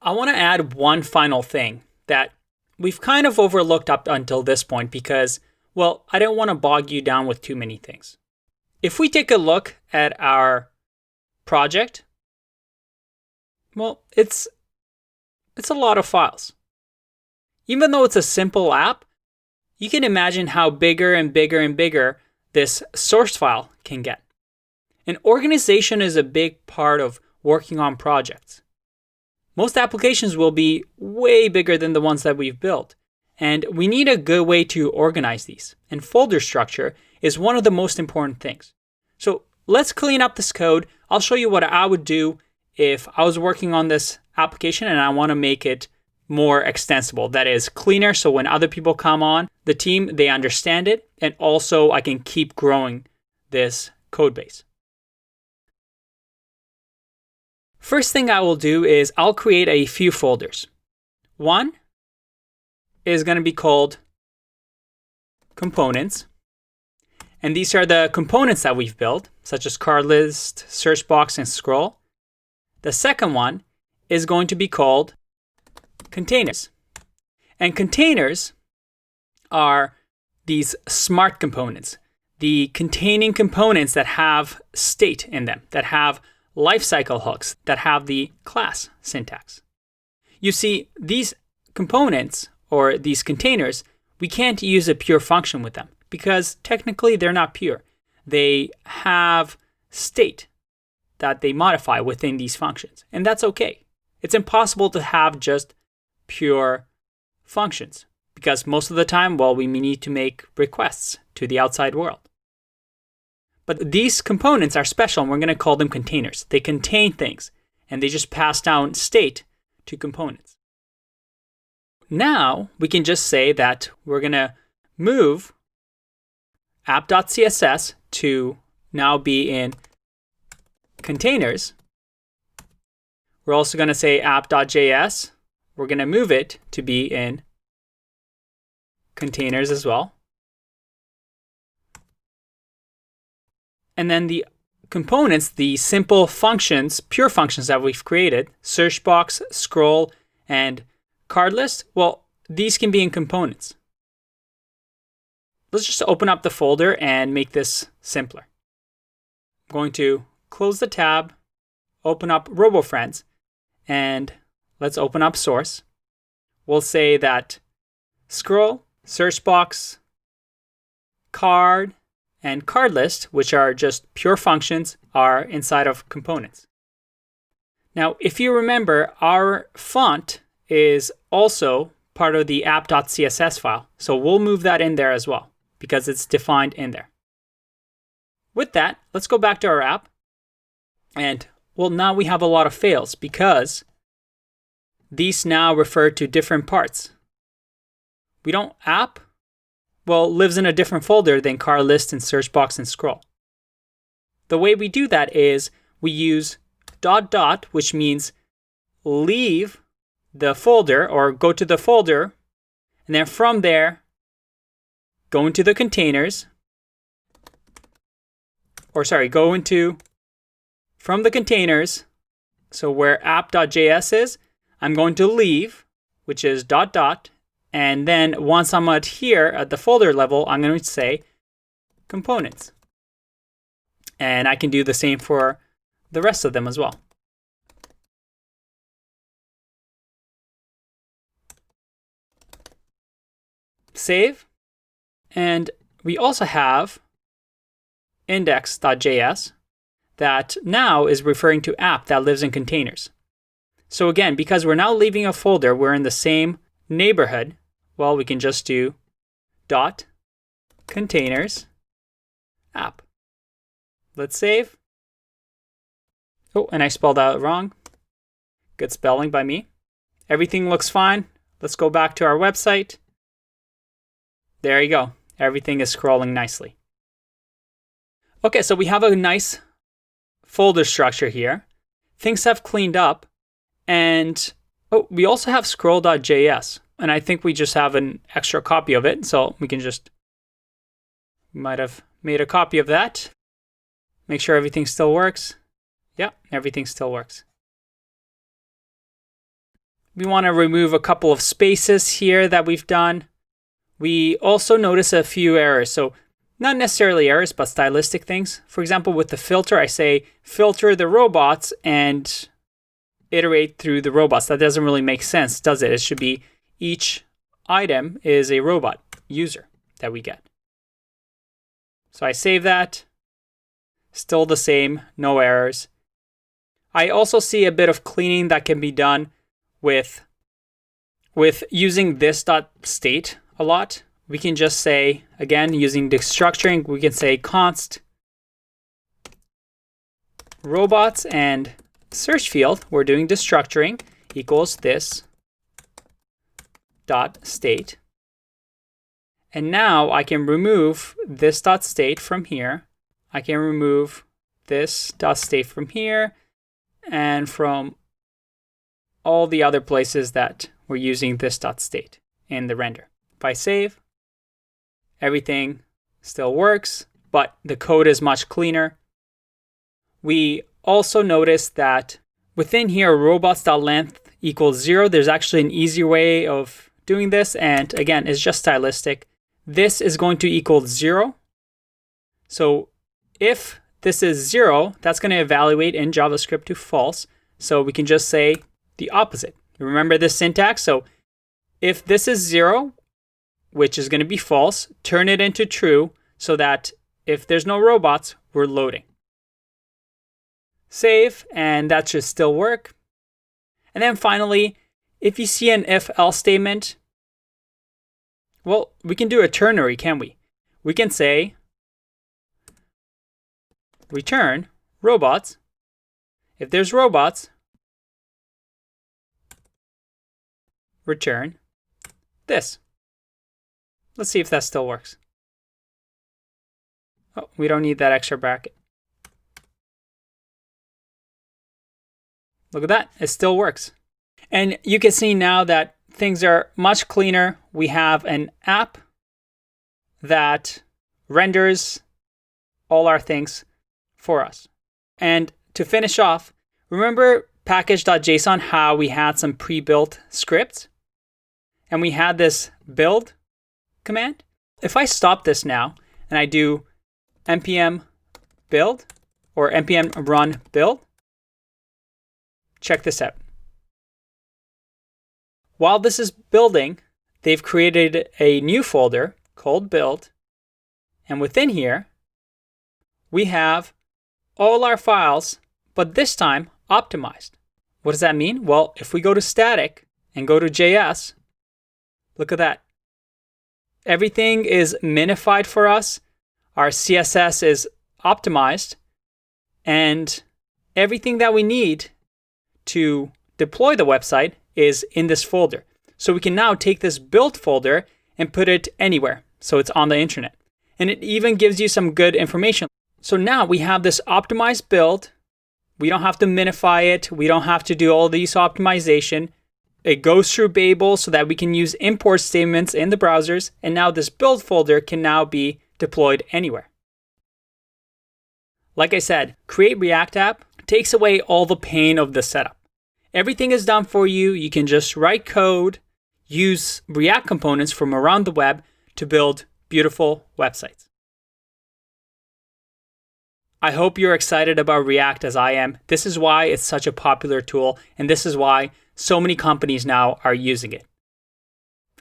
I want to add one final thing that we've kind of overlooked up until this point because, well, I don't want to bog you down with too many things. If we take a look at our project, well, it's a lot of files. Even though it's a simple app, you can imagine how bigger and bigger and bigger this source file can get. And organization is a big part of working on projects. Most applications will be way bigger than the ones that we've built. And we need a good way to organize these. And folder structure is one of the most important things. So let's clean up this code. I'll show you what I would do if I was working on this application and I want to make it more extensible. That is cleaner, so when other people come on the team, they understand it. And also I can keep growing this code base. First thing I will do is I'll create a few folders. One is going to be called components. And these are the components that we've built, such as card list, search box, and scroll. The second one is going to be called containers. And containers are these smart components, the containing components that have state in them, that have lifecycle hooks, that have the class syntax. You see, these components or these containers, we can't use a pure function with them because technically they're not pure. They have state that they modify within these functions, and that's okay. It's impossible to have just pure functions because most of the time, well, we need to make requests to the outside world. But these components are special and we're going to call them containers. They contain things and they just pass down state to components. Now we can just say that we're going to move app.css to now be in containers. We're also going to say app.js. We're going to move it to be in containers as well. And then the components, the simple functions, pure functions that we've created, search box, scroll, and card list, well, these can be in components. Let's just open up the folder and make this simpler. I'm going to close the tab, open up RoboFriends, and let's open up source. We'll say that scroll, search box, card, and card list, which are just pure functions, are inside of components. Now, if you remember, our font is also part of the app.css file. So we'll move that in there as well because it's defined in there. With that, let's go back to our app. And well, now we have a lot of fails because these now refer to different parts. We don't app, well, lives in a different folder than card list and search box and scroll. The way we do that is we use ... which means leave the folder or go to the folder, and then from there, go into the containers, from the containers, so where app.js is, I'm going to leave, which is ... And then once I'm at here at the folder level, I'm going to say components. And I can do the same for the rest of them as well. Save. And we also have index.js that now is referring to app that lives in containers. So again, because we're now leaving a folder, we're in the same neighborhood. Well, we can just do .containers app. Let's save. Oh, and I spelled out wrong. Good spelling by me. Everything looks fine. Let's go back to our website. There you go. Everything is scrolling nicely. Okay, so we have a nice folder structure here. Things have cleaned up. And we also have scroll.js. And I think we just have an extra copy of it. So we might have made a copy of that. Make sure everything still works. Yeah, everything still works. We want to remove a couple of spaces here that we've done. We also notice a few errors. So not necessarily errors, but stylistic things. For example, with the filter, I say filter the robots and iterate through the robots. That doesn't really make sense, does it? It should be each item is a robot user that we get. So I save that. Still the same, no errors. I also see a bit of cleaning that can be done with using this.state a lot. We can just say, again, using destructuring, we can say const robots and search field, we're doing destructuring, equals this dot state. And now I can remove this dot state from here. I can remove this dot state from here and from all the other places that we're using this dot state in the render. If I save, everything still works, but the code is much cleaner. We also notice that within here, robots.length equals 0. There's actually an easier way of doing this. And again, it's just stylistic. This is going to equal 0. So if this is 0, that's going to evaluate in JavaScript to false. So we can just say the opposite. Remember this syntax? So if this is 0, which is going to be false, turn it into true so that if there's no robots, we're loading. Save, and that should still work. And then finally, if you see an if-else statement, well, we can do a ternary, can't we? We can say return robots. If there's robots, return this. Let's see if that still works. Oh, we don't need that extra bracket. Look at that, it still works. And you can see now that things are much cleaner. We have an app that renders all our things for us. And to finish off, remember package.json, how we had some pre-built scripts? And we had this build command. If I stop this now and I do npm build or npm run build, check this out. While this is building, they've created a new folder called build. And within here, we have all our files, but this time optimized. What does that mean? Well, if we go to static and go to JS, look at that. Everything is minified for us. Our CSS is optimized. And everything that we need to deploy the website is in this folder. So we can now take this build folder and put it anywhere. So it's on the internet. And it even gives you some good information. So now we have this optimized build. We don't have to minify it. We don't have to do all these optimization. It goes through Babel so that we can use import statements in the browsers. And now this build folder can now be deployed anywhere. Like I said, Create React App takes away all the pain of the setup. Everything is done for you. You can just write code, use React components from around the web to build beautiful websites. I hope you're excited about React as I am. This is why it's such a popular tool, and this is why so many companies now are using it.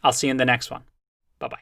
I'll see you in the next one. Bye-bye.